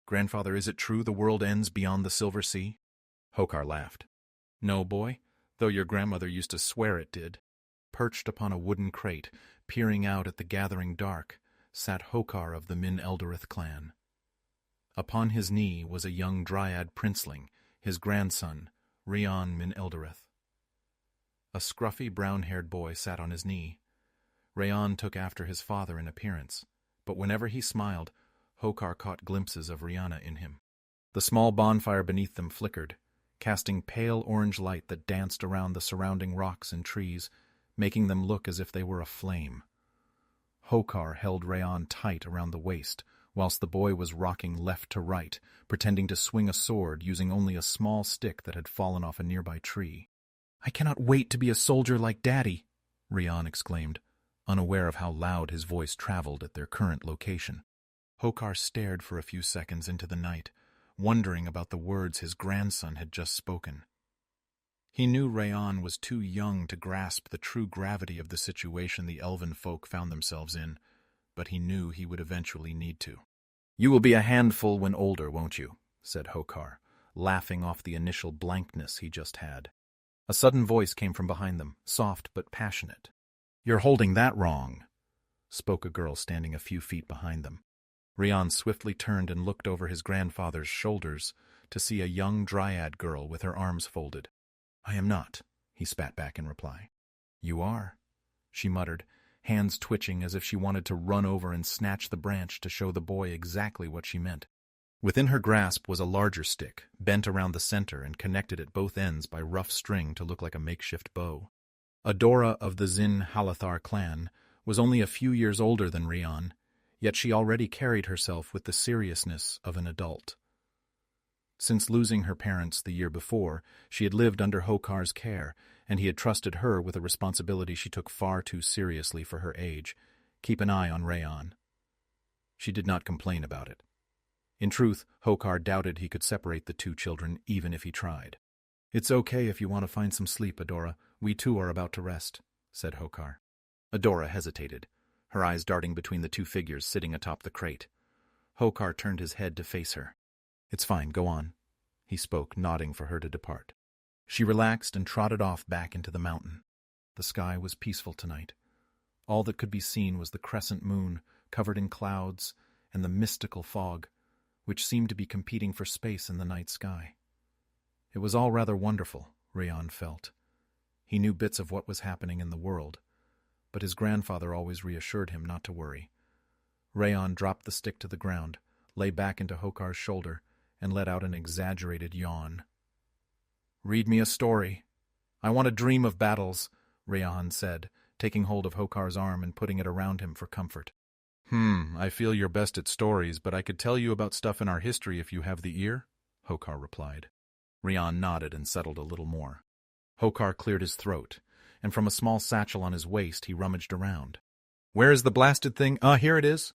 Grandfather, is it true the world ends beyond the Silver Sea? Hokar laughed. No, boy, though your grandmother used to swear it did. Perched upon a wooden crate, peering out at the gathering dark, sat Hokar of the Min-Eldereth clan. Upon his knee was a young dryad princeling, his grandson, Rian Min-Eldereth. A scruffy, brown-haired boy sat on his knee. Rayan took after his father in appearance, but whenever he smiled, Hokar caught glimpses of Rihanna in him. The small bonfire beneath them flickered, casting pale orange light that danced around the surrounding rocks and trees, making them look as if they were aflame. Hokar held Rayan tight around the waist, whilst the boy was rocking left to right, pretending to swing a sword using only a small stick that had fallen off a nearby tree. "I cannot wait to be a soldier like Daddy," Rian exclaimed, unaware of how loud his voice traveled at their current location. Hokar stared for a few seconds into the night, wondering about the words his grandson had just spoken. He knew Rayan was too young to grasp the true gravity of the situation the elven folk found themselves in, but he knew he would eventually need to. "You will be a handful when older, won't you?" said Hokar, laughing off the initial blankness he just had. A sudden voice came from behind them, soft but passionate. "You're holding that wrong," spoke a girl standing a few feet behind them. Rian swiftly turned and looked over his grandfather's shoulders to see a young dryad girl with her arms folded. "I am not," he spat back in reply. "You are," she muttered, hands twitching as if she wanted to run over and snatch the branch to show the boy exactly what she meant. Within her grasp was a larger stick, bent around the center and connected at both ends by rough string to look like a makeshift bow. Adora of the Zin Halathar clan was only a few years older than Rian, yet she already carried herself with the seriousness of an adult. Since losing her parents the year before, she had lived under Hokar's care, and he had trusted her with a responsibility she took far too seriously for her age: keep an eye on Rayan. She did not complain about it. In truth, Hokar doubted he could separate the two children even if he tried. "It's okay if you want to find some sleep, Adora. We too are about to rest," said Hokar. Adora hesitated, her eyes darting between the two figures sitting atop the crate. Hokar turned his head to face her. "It's fine, go on," he spoke, nodding for her to depart. She relaxed and trotted off back into the mountain. The sky was peaceful tonight. All that could be seen was the crescent moon, covered in clouds, and the mystical fog, which seemed to be competing for space in the night sky. It was all rather wonderful, Rayan felt. He knew bits of what was happening in the world, but his grandfather always reassured him not to worry. Rayan dropped the stick to the ground, lay back into Hokar's shoulder, and let out an exaggerated yawn. "Read me a story. I want to dream of battles," Rayan said, taking hold of Hokar's arm and putting it around him for comfort. I feel you're best at stories, but I could tell you about stuff in our history if you have the ear," Hokar replied. Rian nodded and settled a little more. Hokar cleared his throat, and from a small satchel on his waist he rummaged around. "Where is the blasted thing? Here it is."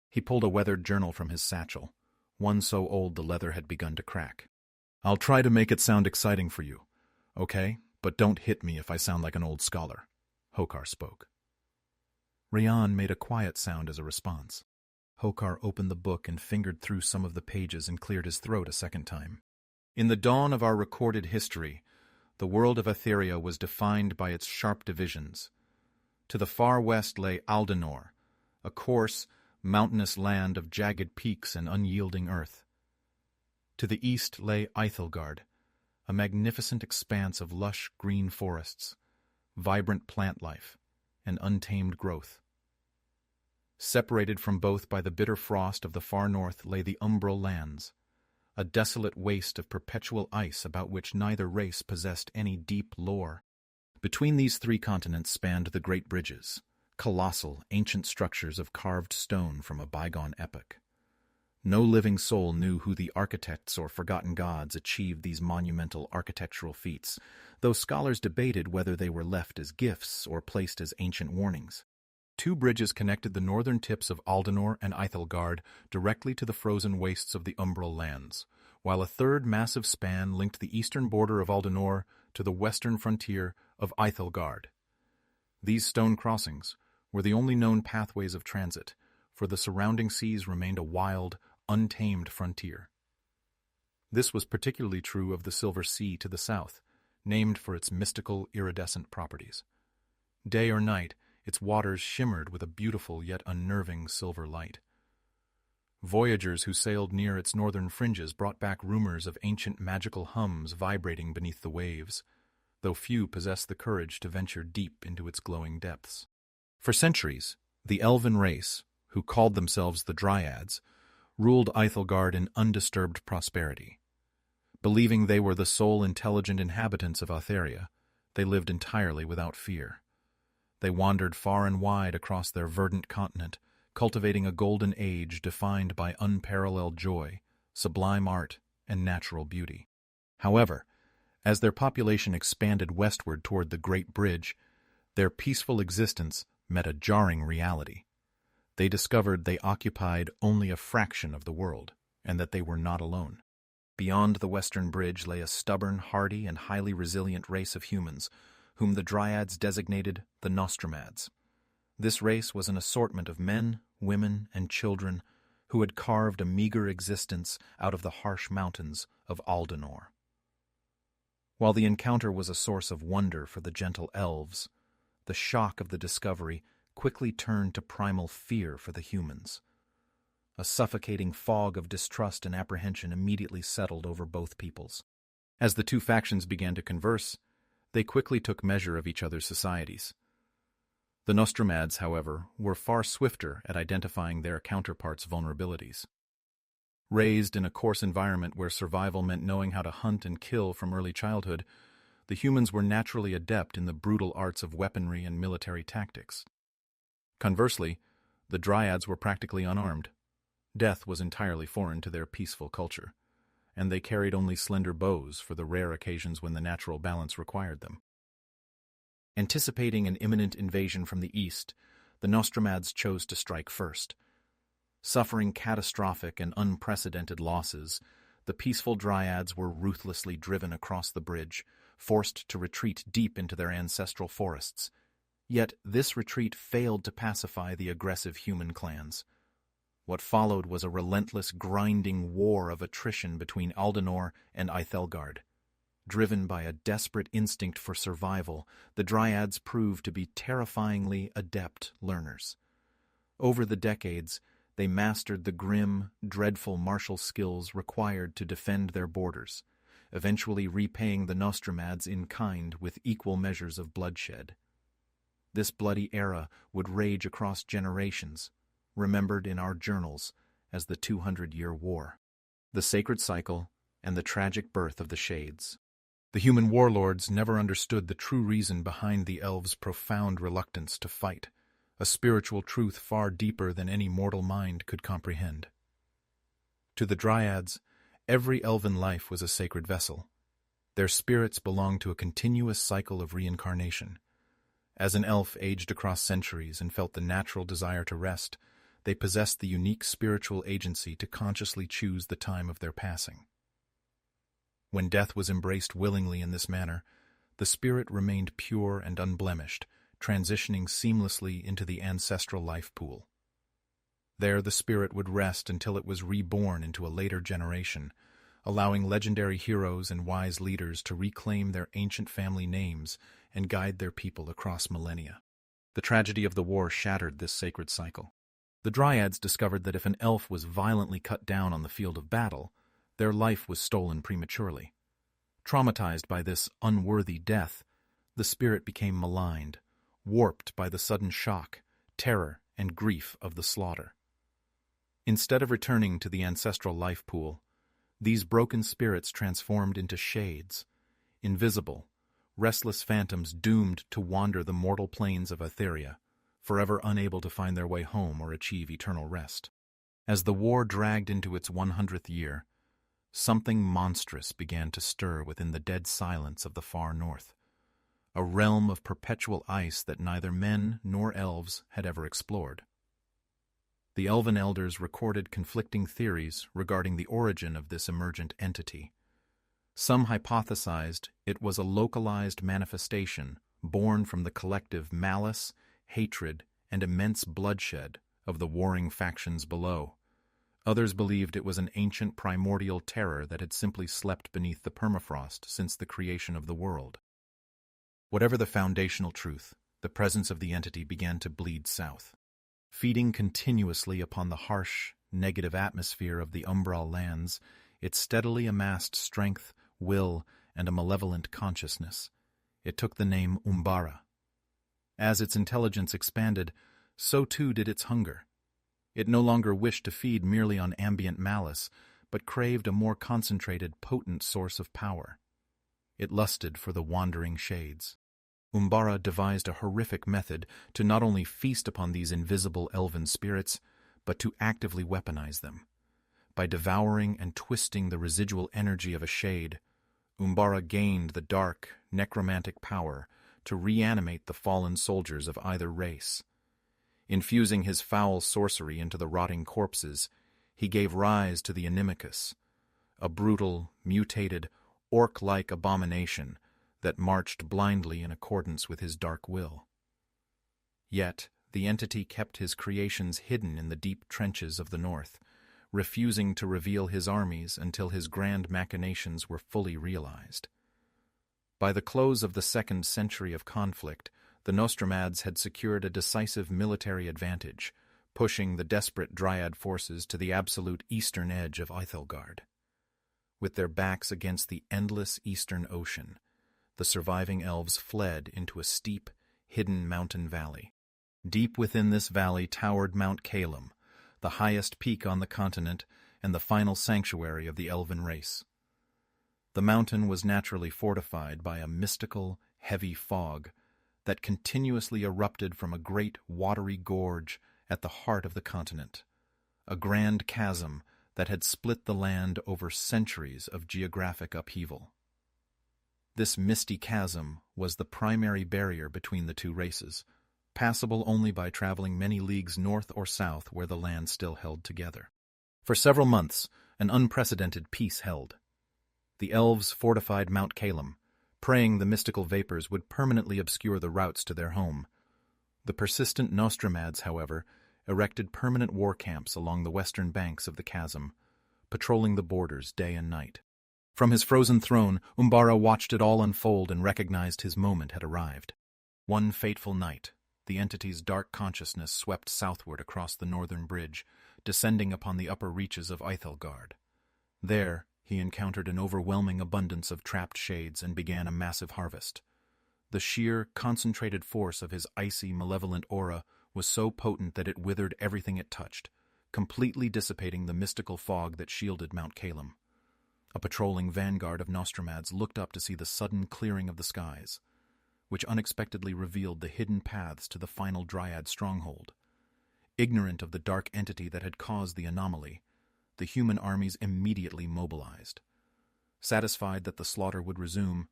He pulled a weathered journal from his satchel, one so old the leather had begun to crack. "I'll try to make it sound exciting for you, okay? But don't hit me if I sound like an old scholar," Hokar spoke. Rian made a quiet sound as a response. Hokar opened the book and fingered through some of the pages and cleared his throat a second time. "In the dawn of our recorded history, the world of Aetheria was defined by its sharp divisions. To the far west lay Aldenor, a coarse, mountainous land of jagged peaks and unyielding earth. To the east lay Eithilgard, a magnificent expanse of lush green forests, vibrant plant life, and untamed growth. Separated from both by the bitter frost of the far north lay the Umbral lands, a desolate waste of perpetual ice about which neither race possessed any deep lore. Between these three continents spanned the great bridges, colossal, ancient structures of carved stone from a bygone epoch. No living soul knew who the architects or forgotten gods achieved these monumental architectural feats, though scholars debated whether they were left as gifts or placed as ancient warnings. Two bridges connected the northern tips of Aldenor and Eithilgard directly to the frozen wastes of the Umbral lands, while a third massive span linked the eastern border of Aldenor to the western frontier of Eithilgard. These stone crossings were the only known pathways of transit, for the surrounding seas remained a wild, untamed frontier. This was particularly true of the Silver Sea to the south, named for its mystical iridescent properties. Day or night, its waters shimmered with a beautiful yet unnerving silver light. Voyagers who sailed near its northern fringes brought back rumors of ancient magical hums vibrating beneath the waves, though few possessed the courage to venture deep into its glowing depths. For centuries, the elven race, who called themselves the Dryads, ruled Aethelgard in undisturbed prosperity. Believing they were the sole intelligent inhabitants of Aetheria, they lived entirely without fear. They wandered far and wide across their verdant continent, cultivating a golden age defined by unparalleled joy, sublime art, and natural beauty. However, as their population expanded westward toward the Great Bridge, their peaceful existence met a jarring reality. They discovered they occupied only a fraction of the world, and that they were not alone. Beyond the Western Bridge lay a stubborn, hardy, and highly resilient race of humans, whom the Dryads designated the Nostramads. This race was an assortment of men, women, and children who had carved a meager existence out of the harsh mountains of Aldenor. While the encounter was a source of wonder for the gentle elves, the shock of the discovery quickly turned to primal fear for the humans. A suffocating fog of distrust and apprehension immediately settled over both peoples. As the two factions began to converse, they quickly took measure of each other's societies. The Nostramads, however, were far swifter at identifying their counterparts' vulnerabilities. Raised in a coarse environment where survival meant knowing how to hunt and kill from early childhood, the humans were naturally adept in the brutal arts of weaponry and military tactics. Conversely, the Dryads were practically unarmed. Death was entirely foreign to their peaceful culture, and they carried only slender bows for the rare occasions when the natural balance required them. Anticipating an imminent invasion from the east, the Nostramads chose to strike first. Suffering catastrophic and unprecedented losses, the peaceful Dryads were ruthlessly driven across the bridge, forced to retreat deep into their ancestral forests. Yet this retreat failed to pacify the aggressive human clans. What followed was a relentless, grinding war of attrition between Aldenor and Aethelgard. Driven by a desperate instinct for survival, the Dryads proved to be terrifyingly adept learners. Over the decades, they mastered the grim, dreadful martial skills required to defend their borders, eventually repaying the Nostramads in kind with equal measures of bloodshed. This bloody era would rage across generations, remembered in our journals as the 200-Year War, the sacred cycle, and the tragic birth of the Shades. The human warlords never understood the true reason behind the elves' profound reluctance to fight, a spiritual truth far deeper than any mortal mind could comprehend. To the Dryads, every elven life was a sacred vessel. Their spirits belonged to a continuous cycle of reincarnation. As an elf aged across centuries and felt the natural desire to rest, they possessed the unique spiritual agency to consciously choose the time of their passing. When death was embraced willingly in this manner, the spirit remained pure and unblemished, transitioning seamlessly into the ancestral life pool. There the spirit would rest until it was reborn into a later generation, allowing legendary heroes and wise leaders to reclaim their ancient family names and guide their people across millennia. The tragedy of the war shattered this sacred cycle. The Dryads discovered that if an elf was violently cut down on the field of battle, their life was stolen prematurely. Traumatized by this unworthy death, the spirit became maligned, warped by the sudden shock, terror, and grief of the slaughter. Instead of returning to the ancestral life pool, these broken spirits transformed into shades, invisible, restless phantoms doomed to wander the mortal plains of Aetheria, forever unable to find their way home or achieve eternal rest. As the war dragged into its 100th year, something monstrous began to stir within the dead silence of the far north, a realm of perpetual ice that neither men nor elves had ever explored. The elven elders recorded conflicting theories regarding the origin of this emergent entity. Some hypothesized it was a localized manifestation born from the collective malice, hatred, and immense bloodshed of the warring factions below. Others believed it was an ancient primordial terror that had simply slept beneath the permafrost since the creation of the world. Whatever the foundational truth, the presence of the entity began to bleed south. Feeding continuously upon the harsh, negative atmosphere of the umbral lands, it steadily amassed strength, will, and a malevolent consciousness. It took the name Umbara. As its intelligence expanded, so too did its hunger. It no longer wished to feed merely on ambient malice, but craved a more concentrated, potent source of power. It lusted for the wandering shades. Umbara devised a horrific method to not only feast upon these invisible elven spirits, but to actively weaponize them. By devouring and twisting the residual energy of a shade, Umbara gained the dark, necromantic power to reanimate the fallen soldiers of either race. Infusing his foul sorcery into the rotting corpses, he gave rise to the Inimicus, a brutal, mutated, orc-like abomination that marched blindly in accordance with his dark will. Yet, the entity kept his creations hidden in the deep trenches of the north, refusing to reveal his armies until his grand machinations were fully realized. By the close of the 2nd century of conflict, the Nostramads had secured a decisive military advantage, pushing the desperate Dryad forces to the absolute eastern edge of Aethelgard. With their backs against the endless eastern ocean, the surviving elves fled into a steep, hidden mountain valley. Deep within this valley towered Mount Calum, the highest peak on the continent and the final sanctuary of the elven race. The mountain was naturally fortified by a mystical, heavy fog that continuously erupted from a great watery gorge at the heart of the continent, a grand chasm that had split the land over centuries of geographic upheaval. This misty chasm was the primary barrier between the two races, passable only by traveling many leagues north or south where the land still held together. For several months, an unprecedented peace held. The elves fortified Mount Calum, praying the mystical vapors would permanently obscure the routes to their home. The persistent Nostramads, however, erected permanent war camps along the western banks of the chasm, patrolling the borders day and night. From his frozen throne, Umbara watched it all unfold and recognized his moment had arrived. One fateful night, the entity's dark consciousness swept southward across the northern bridge, descending upon the upper reaches of Aethelgard. There, he encountered an overwhelming abundance of trapped shades and began a massive harvest. The sheer, concentrated force of his icy, malevolent aura was so potent that it withered everything it touched, completely dissipating the mystical fog that shielded Mount Calum. A patrolling vanguard of Nostramads looked up to see the sudden clearing of the skies, which unexpectedly revealed the hidden paths to the final Dryad stronghold. Ignorant of the dark entity that had caused the anomaly, the human armies immediately mobilized. Satisfied that the slaughter would resume,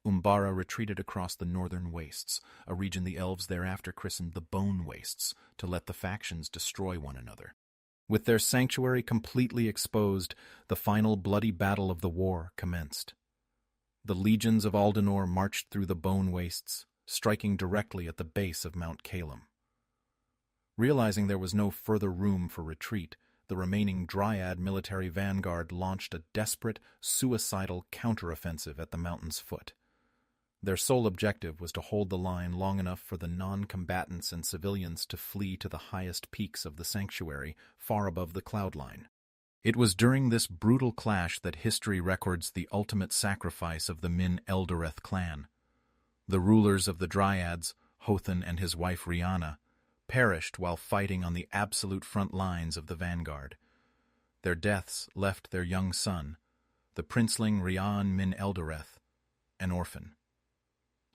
Umbara retreated across the northern wastes, a region the elves thereafter christened the Bone Wastes, to let the factions destroy one another. With their sanctuary completely exposed, the final bloody battle of the war commenced. The legions of Aldenor marched through the Bone Wastes, striking directly at the base of Mount Calum. Realizing there was no further room for retreat, the remaining Dryad military vanguard launched a desperate, suicidal counteroffensive at the mountain's foot. Their sole objective was to hold the line long enough for the non-combatants and civilians to flee to the highest peaks of the sanctuary, far above the cloud line. It was during this brutal clash that history records the ultimate sacrifice of the Min Eldareth clan. The rulers of the Dryads, Hothan and his wife Rihanna, perished while fighting on the absolute front lines of the vanguard. Their deaths left their young son, the princeling Rian Min Eldareth, an orphan.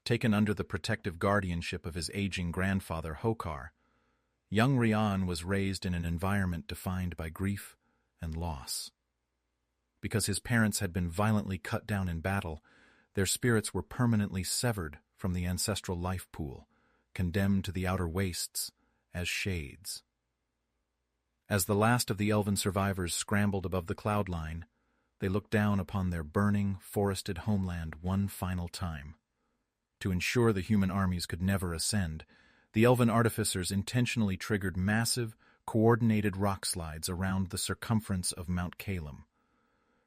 Taken under the protective guardianship of his aging grandfather Hokar, young Rian was raised in an environment defined by grief and loss. Because his parents had been violently cut down in battle, their spirits were permanently severed from the ancestral life pool, condemned to the outer wastes as shades. As the last of the elven survivors scrambled above the cloud line, they looked down upon their burning, forested homeland one final time. To ensure the human armies could never ascend, the elven artificers intentionally triggered massive, coordinated rock slides around the circumference of Mount Calum.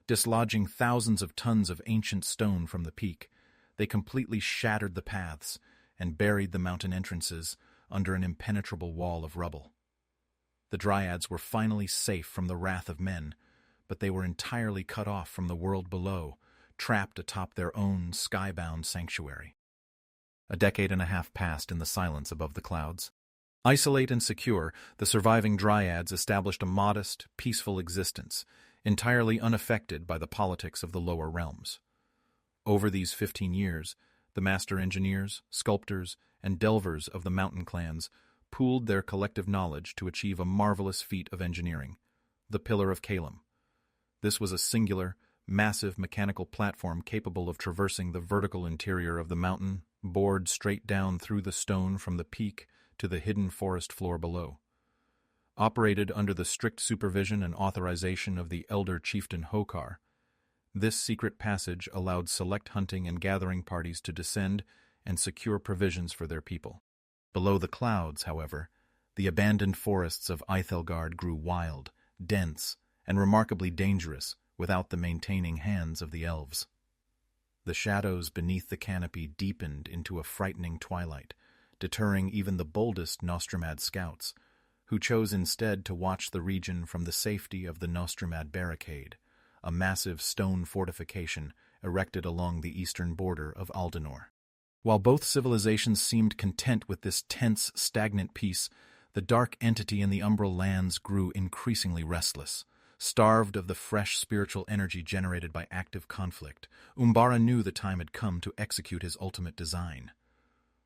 Dislodging thousands of tons of ancient stone from the peak, they completely shattered the paths and buried the mountain entrances under an impenetrable wall of rubble. The Dryads were finally safe from the wrath of men, but they were entirely cut off from the world below, trapped atop their own skybound sanctuary. A decade and a half passed in the silence above the clouds. Isolate and secure, the surviving Dryads established a modest, peaceful existence, entirely unaffected by the politics of the lower realms. Over these 15 years, the master engineers, sculptors, and delvers of the mountain clans pooled their collective knowledge to achieve a marvelous feat of engineering, the Pillar of Calum. This was a singular, massive mechanical platform capable of traversing the vertical interior of the mountain, bored straight down through the stone from the peak to the hidden forest floor below. Operated under the strict supervision and authorization of the elder chieftain Hokar, this secret passage allowed select hunting and gathering parties to descend and secure provisions for their people. Below the clouds, however, the abandoned forests of Aethelgard grew wild, dense, and remarkably dangerous without the maintaining hands of the elves. The shadows beneath the canopy deepened into a frightening twilight, deterring even the boldest Nostromad scouts, who chose instead to watch the region from the safety of the Nostromad barricade, a massive stone fortification erected along the eastern border of Aldenor. While both civilizations seemed content with this tense, stagnant peace, the dark entity in the umbral lands grew increasingly restless. Starved of the fresh spiritual energy generated by active conflict, Umbara knew the time had come to execute his ultimate design.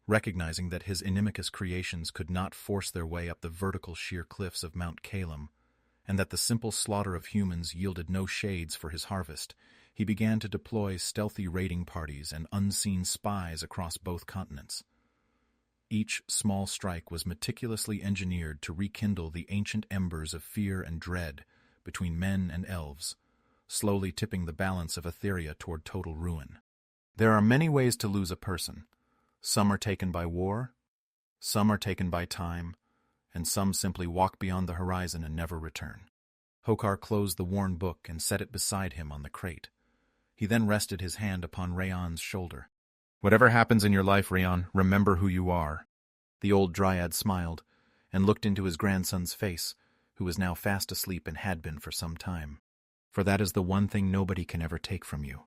Recognizing that his inimical creations could not force their way up the vertical sheer cliffs of Mount Calum, and that the simple slaughter of humans yielded no shades for his harvest, he began to deploy stealthy raiding parties and unseen spies across both continents. Each small strike was meticulously engineered to rekindle the ancient embers of fear and dread between men and elves, slowly tipping the balance of Aetheria toward total ruin. There are many ways to lose a person. Some are taken by war, some are taken by time, and some simply walk beyond the horizon and never return. Hokar closed the worn book and set it beside him on the crate. He then rested his hand upon Rayon's shoulder. "Whatever happens in your life, Rayon, remember who you are." The old Dryad smiled and looked into his grandson's face, who was now fast asleep and had been for some time. "For that is the one thing nobody can ever take from you."